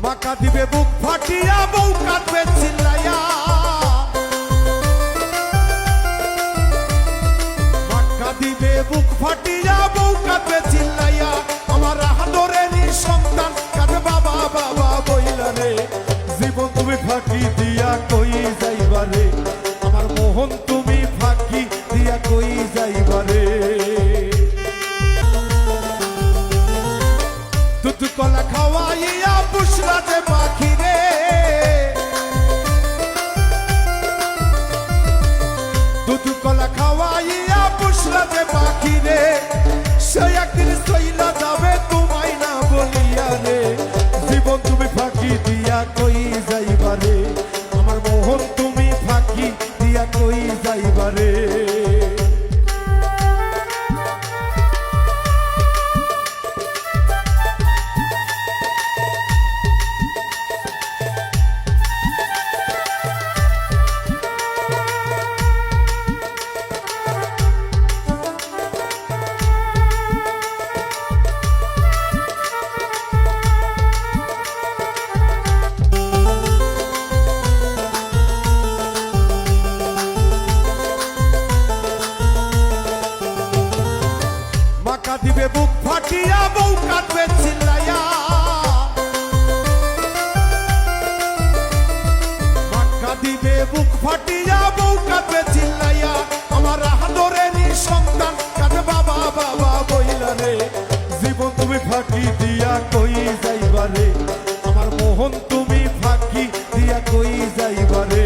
বাঁকা দিবে বুক ফাটিয়া বউ কাঁদবে চিল্লাইয়া বাঁকা দিবে বুক ফাটিয়া বউ কাঁদবে চিল্লাইয়া আমার আদরেরই সন্তান কাঁদে বাবা বাবা বইলা রে জীবন তুমি ফাঁকি দিয়া কই যাইবারে আমার মোহন তুমি ফাঁকি দিয়া কই যাইবারে দুধ কলা খাওয়াইয়া পুষলা যে পাখি রে দুধ কলা খাওয়াইয়া পুষলা যে পাখি রে সে একদিন সইলা যাবে তোমায় না বলিয়া রে জীবন তুমি ফাঁকি দিয়া কই যাইবারে আমার মোহন তুমি ফাঁকি দিয়া কই যাইবারে বাঁকা দিবে বুক ফাটিয়া বউ কাঁদবে চিল্লাইয়া বাঁকা দিবে বুক ফাটিয়া বউ কাঁদবে চিল্লাইয়া আমার আদরেরই সন্তান কাঁদে বাবা বাবা বইলা রে জীবন তুমি ফাঁকি দিয়া কই যাইবারে আমার মোহন তুমি ফাঁকি দিয়া কই যাইবারে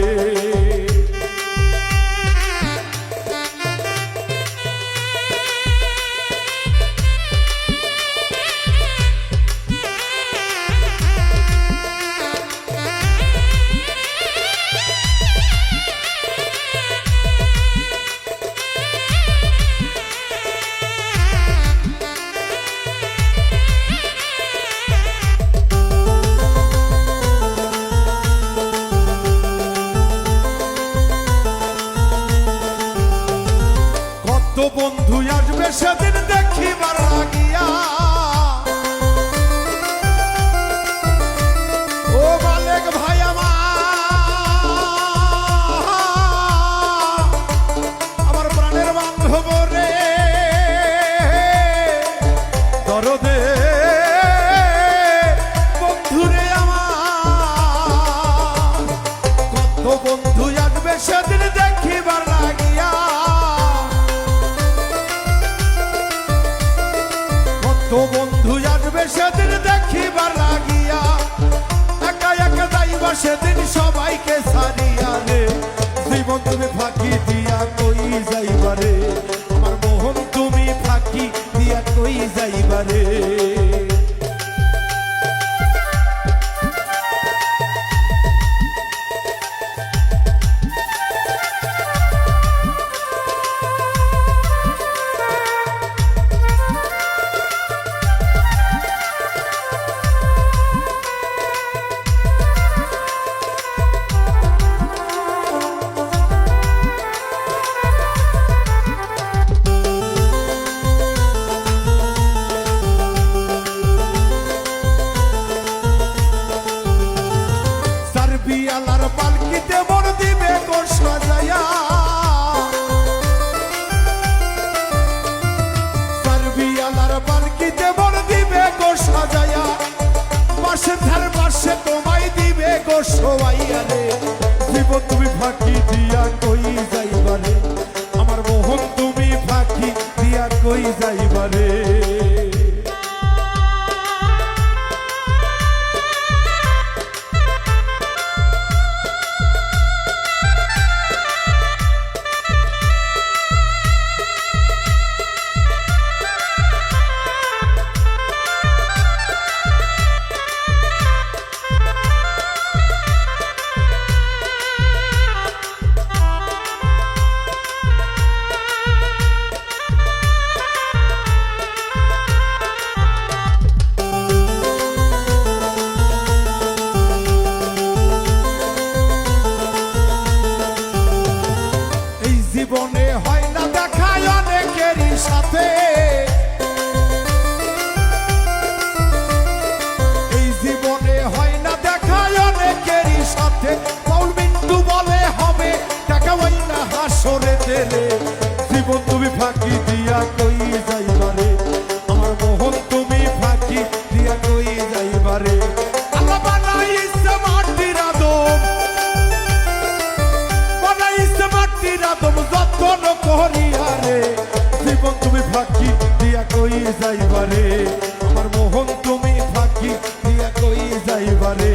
বন্ধু আসবে সেদিন দেখিবার লাগিয়া ও মালিক ভাই আমার প্রাণের বান্ধব রে দরদে বন্ধুরে আমার কত বন্ধু আসবে সেদিন দেখিবার লাগিয়া তো বন্ধু আসবে সেদিন দেখিবার লাগিয়া একা একা যাইবা সেদিন সবাইকে ছাড়িয়া রে জীবন তুমি ফাঁকি দিয়া কই যাইবারে আমার মোহন তুমি ফাঁকি দিয়া কই যাইবারে বিয়ালার পালকিতে মন দিবে গোর সাজায়া বিয়ালার পালকিতে মন দিবে গোর সাজায়া পাশে ধার পাশে তোমায় দিবে গোর শোয়াইয়া রে জীবন তুমি ফাঁকি দিয়া কই যাইবারে আমার মোহন তুমি ফাঁকি দিয়া কই যাইবারে জীবনে হয় না দেখায় অনেকেরই সাথে এই জীবনে হয় না আমার মোহন তুমি ফাঁকি দিয়া কই যাইবারে